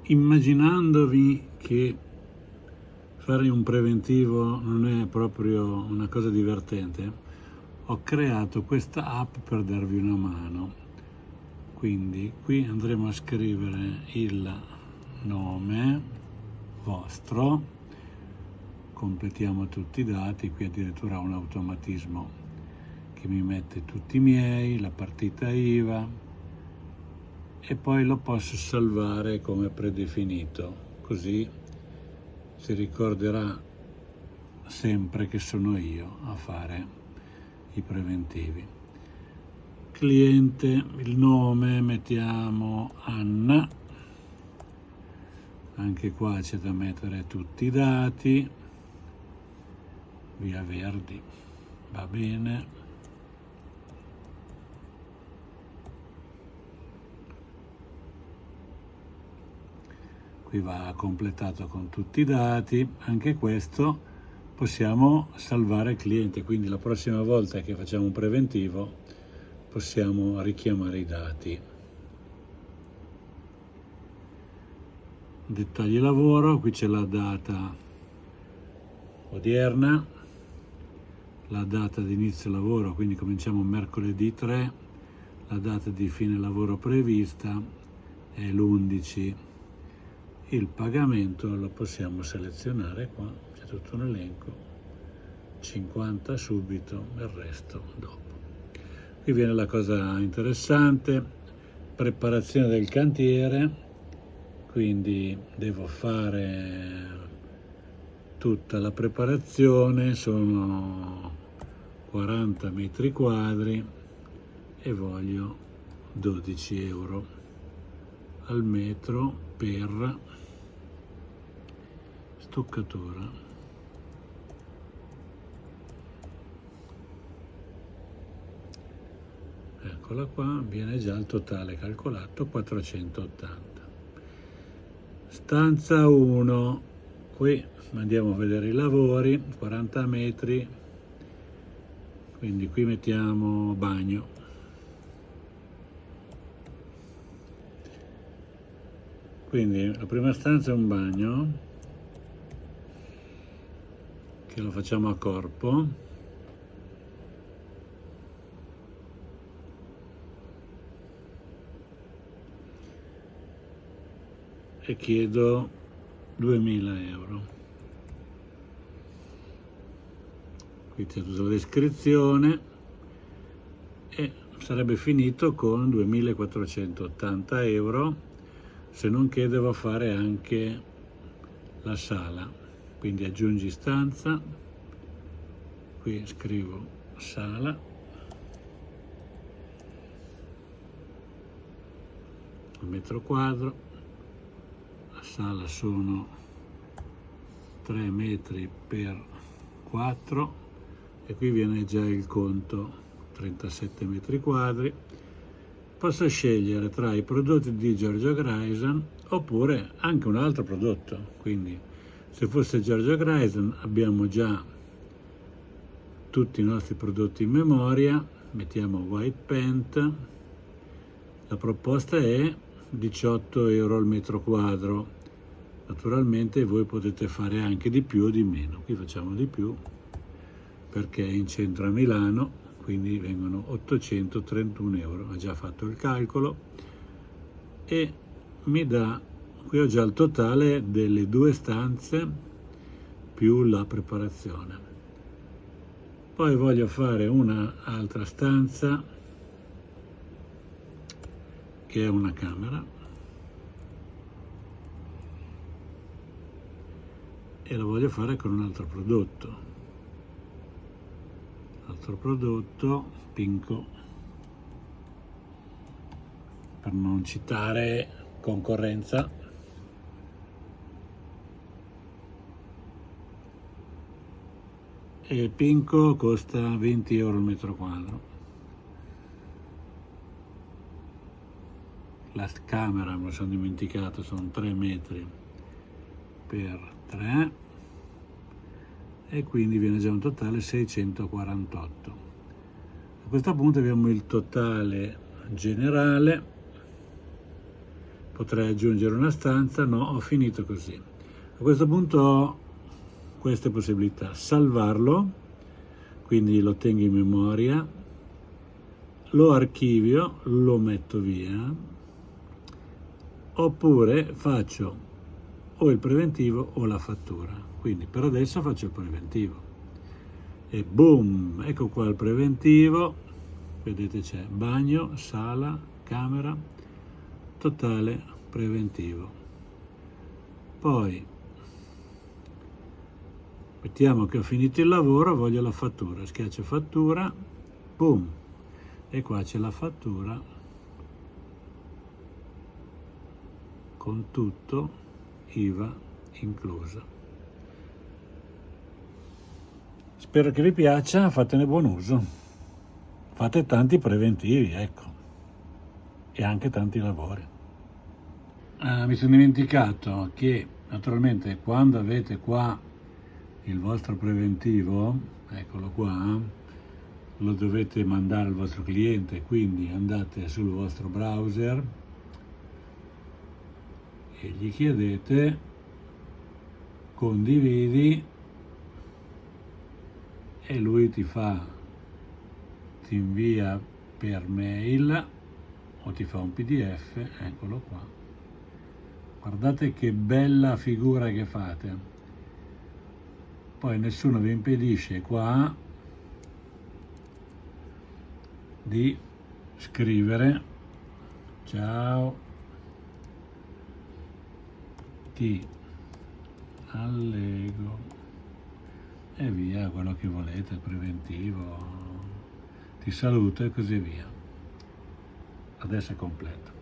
immaginandovi che fare un preventivo non è proprio una cosa divertente, ho creato questa app per darvi una mano. Quindi qui andremo a scrivere il nome vostro, completiamo tutti i dati, qui addirittura un automatismo che mi mette tutti i miei, la partita IVA, e poi lo posso salvare come predefinito, così si ricorderà sempre che sono io a fare i preventivi. Cliente, il nome, mettiamo Anna, anche qua c'è da mettere tutti i dati, Via Verdi, va bene. Qui va completato con tutti i dati, anche questo possiamo salvare il cliente, quindi la prossima volta che facciamo un preventivo possiamo richiamare i dati. Dettagli lavoro, qui c'è la data odierna, la data di inizio lavoro, quindi cominciamo mercoledì 3, la data di fine lavoro prevista è l'11, il pagamento lo possiamo selezionare qua, c'è tutto un elenco, 50 subito, il resto dopo. Qui viene la cosa interessante, preparazione del cantiere, quindi devo fare tutta la preparazione, sono 40 metri quadri e voglio 12 euro al metro per stoccatura. Eccola qua, viene già il totale calcolato, 480. Stanza 1, qui andiamo a vedere i lavori, 40 metri, quindi qui mettiamo bagno. Quindi la prima stanza è un bagno, che lo facciamo a corpo. E chiedo 2000 euro. Qui c'è tutta la descrizione e sarebbe finito con 2480 euro, se non che devo fare anche la sala. Quindi aggiungi stanza, qui scrivo sala, un metro quadro. Sala sono 3 metri per 4 e qui viene già il conto, 37 metri quadri. Posso scegliere tra i prodotti di Giorgio Grayson oppure anche un altro prodotto, quindi se fosse Giorgio Grayson abbiamo già tutti i nostri prodotti in memoria, mettiamo white paint, la proposta è 18 euro al metro quadro. Naturalmente voi potete fare anche di più o di meno, qui facciamo di più perché è in centro a Milano, quindi vengono 831 euro, ho già fatto il calcolo e mi dà, qui ho già il totale delle 2 stanze più la preparazione. Poi voglio fare un'altra stanza che è una camera e lo voglio fare con un altro prodotto, Pinco, per non citare concorrenza. E Pinco costa 20 euro al metro quadro. La camera, me lo sono dimenticato, sono 3 metri per 3 e quindi viene già un totale 648. A questo punto abbiamo il totale generale potrei aggiungere una stanza, no, ho finito così. A questo punto ho queste possibilità: salvarlo, quindi lo tengo in memoria, lo archivio, lo metto via, oppure faccio o il preventivo o la fattura. Quindi per adesso faccio il preventivo e boom, ecco qua il preventivo. Vedete, c'è bagno, sala, camera, totale preventivo. Poi mettiamo che ho finito il lavoro, voglio la fattura, schiaccio fattura, boom, e qua c'è la fattura con tutto, IVA inclusa. Spero che vi piaccia, fatene buon uso. Fate tanti preventivi, ecco, e anche tanti lavori. Mi sono dimenticato che naturalmente quando avete qua il vostro preventivo, eccolo qua, lo dovete mandare al vostro cliente, quindi andate sul vostro browser e gli chiedete condividi e lui ti invia per mail o ti fa un PDF, eccolo qua. Guardate che bella figura che fate. Poi nessuno vi impedisce qua di scrivere ciao, ti allego e via, quello che volete, preventivo, ti saluto e così via. Adesso è completo.